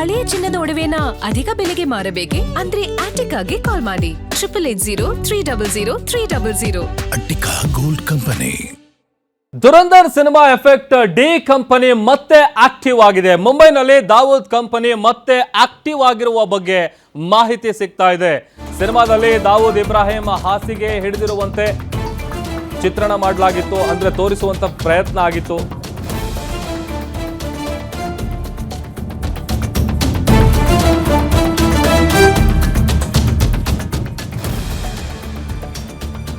ಹಳೆಯ ಚಿನ್ನದ ಒಡವೆನ ಅಧಿಕ ಬೆಲೆಗೆ ಮಾರಬೇಕೆ? ಅಂದ್ರೆ ಆಟಿಕಾಗೆ ಕಾಲ್ ಮಾಡಿ 8880 Attica gold company. Dhurandhar cinema effect D company ಮತ್ತೆ ಆಕ್ಟಿವ್ ಆಗಿದೆ. ಮುಂಬೈನಲ್ಲಿ ದಾವೂದ್ ಕಂಪನಿ ಮತ್ತೆ ಆಕ್ಟಿವ್ ಆಗಿರುವ ಬಗ್ಗೆ ಮಾಹಿತಿ ಸಿಗ್ತಾ ಇದೆ. ಸಿನಿಮಾದಲ್ಲಿ ದಾವೂದ್ ಇಬ್ರಾಹಿಂ ಹಾಸಿಗೆ ಹಿಡಿದಿರುವಂತೆ ಚಿತ್ರಣ ಮಾಡಲಾಗಿತ್ತು, ಅಂದ್ರೆ ತೋರಿಸುವಂತ ಪ್ರಯತ್ನ ಆಗಿತ್ತು.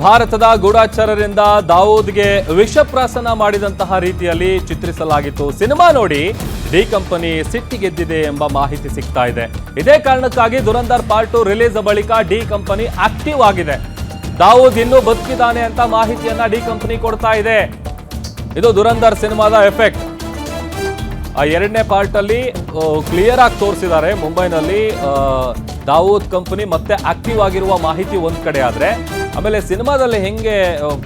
ಭಾರತದ ಗೂಢಾಚಾರರಿಂದ ದಾವೂದ್ಗೆ ವಿಷಪ್ರಾಶನ ಮಾಡಿದಂತಹ ರೀತಿಯಲ್ಲಿ ಚಿತ್ರಿಸಲಾಗಿತ್ತು. ಸಿನಿಮಾ ನೋಡಿ ಡಿ ಕಂಪನಿ ಸಿಟ್ಟಿಗೆದ್ದಿದೆ ಎಂಬ ಮಾಹಿತಿ ಸಿಗ್ತಾ ಇದೆ. ಇದೇ ಕಾರಣಕ್ಕಾಗಿ ದುರಂಧರ್ ಪಾರ್ಟ್ 2 ರಿಲೀಸ್ ಬಳಿಕ ಡಿ ಕಂಪನಿ ಆಕ್ಟಿವ್ ಆಗಿದೆ. ದಾವೂದ್ ಇನ್ನೂ ಬದುಕಿದ್ದಾನೆ ಅಂತ ಮಾಹಿತಿಯನ್ನ ಡಿ ಕಂಪನಿ ಕೊಡ್ತಾ ಇದೆ. ಇದು ದುರಂಧರ್ ಸಿನಿಮಾದ ಎಫೆಕ್ಟ್. ಆ ಎರಡನೇ ಪಾರ್ಟ್ ಅಲ್ಲಿ ಕ್ಲಿಯರ್ ಆಗಿ ತೋರಿಸಿದ್ದಾರೆ. ಮುಂಬೈನಲ್ಲಿ ದಾವೂದ್ ಕಂಪನಿ ಮತ್ತೆ ಆಕ್ಟಿವ್ ಆಗಿರುವ ಮಾಹಿತಿ ಒಂದ್ ಕಡೆ ಆದ್ರೆ, ಆಮೇಲೆ ಸಿನಿಮಾದಲ್ಲಿ ಹೆಂಗೆ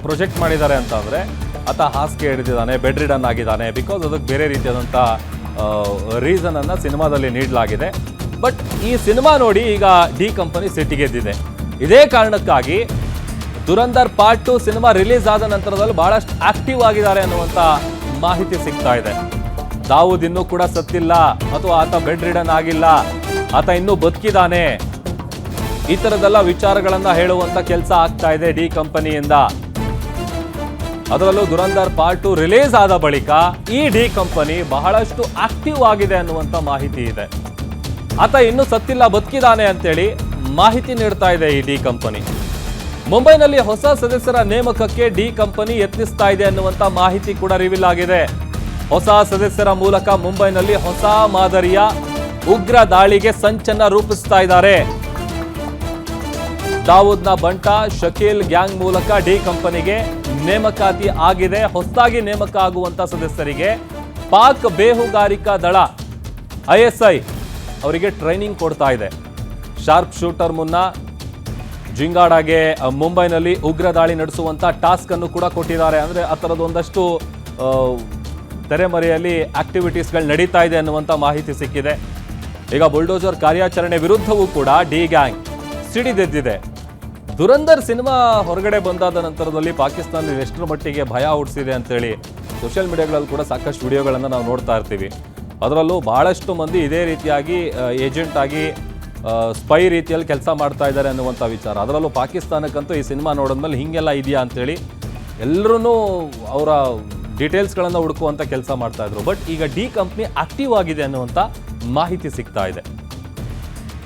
ಪ್ರೊಜೆಕ್ಟ್ ಮಾಡಿದ್ದಾರೆ ಅಂತ ಅಂದ್ರೆ, ಆತ ಹಾಸಿಗೆ ಹಿಡಿದಿದ್ದಾನೆ, ಬೆಡ್ ರಿಡನ್ ಆಗಿದ್ದಾನೆ, ಬಿಕಾಸ್ ಅದಕ್ಕೆ ಬೇರೆ ರೀತಿಯಾದಂಥ ರೀಸನ್ ಅನ್ನ ಸಿನಿಮಾದಲ್ಲಿ ನೀಡಲಾಗಿದೆ. ಬಟ್ ಈ ಸಿನಿಮಾ ನೋಡಿ ಈಗ ಡಿ ಕಂಪನಿ ಸಿಟ್ಟಿಗೆದ್ದಿದೆ. ಇದೇ ಕಾರಣಕ್ಕಾಗಿ ದುರಂಧರ್ ಪಾರ್ಟ್ 2 ಸಿನಿಮಾ ರಿಲೀಸ್ ಆದ ನಂತರದಲ್ಲಿ ಬಹಳಷ್ಟು ಆಕ್ಟಿವ್ ಆಗಿದ್ದಾರೆ ಅನ್ನುವಂಥ ಮಾಹಿತಿ ಸಿಗ್ತಾ ಇದೆ. ದಾವೂದ್ ಇನ್ನೂ ಕೂಡ ಸತ್ತಿಲ್ಲ, ಅಥವಾ ಆತ ಬೆಡ್ ರಿಡನ್ ಆಗಿಲ್ಲ, ಆತ ಇನ್ನೂ ಬದುಕಿದ್ದಾನೆ, ಈ ತರದೆಲ್ಲ ವಿಚಾರಗಳನ್ನ ಹೇಳುವಂತ ಕೆಲಸ ಆಗ್ತಾ ಇದೆ ಡಿ ಕಂಪನಿಯಿಂದ. ಅದರಲ್ಲೂ ದುರಂಧರ್ ಪಾರ್ಟ್ 2 ರಿಲೀಸ್ ಆದ ಬಳಿಕ ಈ ಡಿ ಕಂಪನಿ ಬಹಳಷ್ಟು ಆಕ್ಟಿವ್ ಆಗಿದೆ ಅನ್ನುವಂತ ಮಾಹಿತಿ ಇದೆ. ಆತ ಇನ್ನೂ ಸತ್ತಿಲ್ಲ, ಬದುಕಿದ್ದಾನೆ ಅಂತೇಳಿ ಮಾಹಿತಿ ನೀಡ್ತಾ ಇದೆ ಈ ಡಿ ಕಂಪನಿ. ಮುಂಬೈನಲ್ಲಿ ಹೊಸ ಸದಸ್ಯರ ನೇಮಕಕ್ಕೆ ಡಿ ಕಂಪನಿ ಯತ್ನಿಸ್ತಾ ಇದೆ ಅನ್ನುವಂತ ಮಾಹಿತಿ ಕೂಡ ರಿವೀಲ್ ಆಗಿದೆ. ಹೊಸ ಸದಸ್ಯರ ಮೂಲಕ ಮುಂಬೈನಲ್ಲಿ ಹೊಸ ಮಾದರಿಯ ಉಗ್ರ ದಾಳಿಗೆ ಸಂಚನ್ನ ರೂಪಿಸ್ತಾ ಇದ್ದಾರೆ. ದಾವೂದ್ನ ಬಂಟ ಶಕೀಲ್ ಗ್ಯಾಂಗ್ ಮೂಲಕ ಡಿ ಕಂಪನಿಗೆ ನೇಮಕಾತಿ ಆಗಿದೆ. ಹೊಸದಾಗಿ ನೇಮಕ ಆಗುವಂತ ಸದಸ್ಯರಿಗೆ ಪಾಕ್ ಬೇಹುಗಾರಿಕಾ ದಳ ISI ಅವರಿಗೆ ಟ್ರೈನಿಂಗ್ ಕೊಡ್ತಾ ಇದೆ. ಶಾರ್ಪ್ ಶೂಟರ್ ಮುನ್ನ ಜಿಂಗಾಡಾಗೆ ಮುಂಬೈನಲ್ಲಿ ಉಗ್ರ ದಾಳಿ ನಡೆಸುವಂತ ಟಾಸ್ಕ್ ಅನ್ನು ಕೂಡ ಕೊಟ್ಟಿದ್ದಾರೆ. ಅಂದ್ರೆ ಆ ಥರದ್ದು ಒಂದಷ್ಟು ತೆರೆಮರೆಯಲ್ಲಿ ಆಕ್ಟಿವಿಟೀಸ್ಗಳು ನಡೀತಾ ಇದೆ ಅನ್ನುವಂಥ ಮಾಹಿತಿ ಸಿಕ್ಕಿದೆ. ಈಗ ಬುಲ್ಡೋಜರ್ ಕಾರ್ಯಾಚರಣೆ ವಿರುದ್ಧವೂ ಕೂಡ ಡಿ ಗ್ಯಾಂಗ್ ಸಿಡಿದೆದ್ದಿದೆ. ದುರಂಧರ್ ಸಿನಿಮಾ ಹೊರಗಡೆ ಬಂದಾದ ನಂತರದಲ್ಲಿ ಪಾಕಿಸ್ತಾನದಲ್ಲಿ ಎಷ್ಟರ ಮಟ್ಟಿಗೆ ಭಯ ಹುಟ್ಟಿಸಿದೆ ಅಂತೇಳಿ ಸೋಷಿಯಲ್ ಮೀಡಿಯಾಗಳಲ್ಲಿ ಕೂಡ ಸಾಕಷ್ಟು ವಿಡಿಯೋಗಳನ್ನು ನಾವು ನೋಡ್ತಾ ಇರ್ತೀವಿ. ಅದರಲ್ಲೂ ಬಹಳಷ್ಟು ಮಂದಿ ಇದೇ ರೀತಿಯಾಗಿ ಏಜೆಂಟ್ ಆಗಿ ಸ್ಪೈ ರೀತಿಯಲ್ಲಿ ಕೆಲಸ ಮಾಡ್ತಾ ಇದ್ದಾರೆ ಅನ್ನುವಂಥ ವಿಚಾರ. ಅದರಲ್ಲೂ ಪಾಕಿಸ್ತಾನಕ್ಕಂತೂ ಈ ಸಿನಿಮಾ ನೋಡಿದ್ಮೇಲೆ ಹೀಗೆಲ್ಲ ಇದೆಯಾ ಅಂತೇಳಿ ಎಲ್ಲರೂ ಅವರ ಡೀಟೇಲ್ಸ್ಗಳನ್ನು ಹುಡುಕುವಂಥ ಕೆಲಸ ಮಾಡ್ತಾ ಇದ್ರು. ಬಟ್ ಈಗ ಡಿ ಕಂಪ್ನಿ ಆಕ್ಟಿವ್ ಆಗಿದೆ ಅನ್ನುವಂಥ ಮಾಹಿತಿ ಸಿಗ್ತಾ ಇದೆ.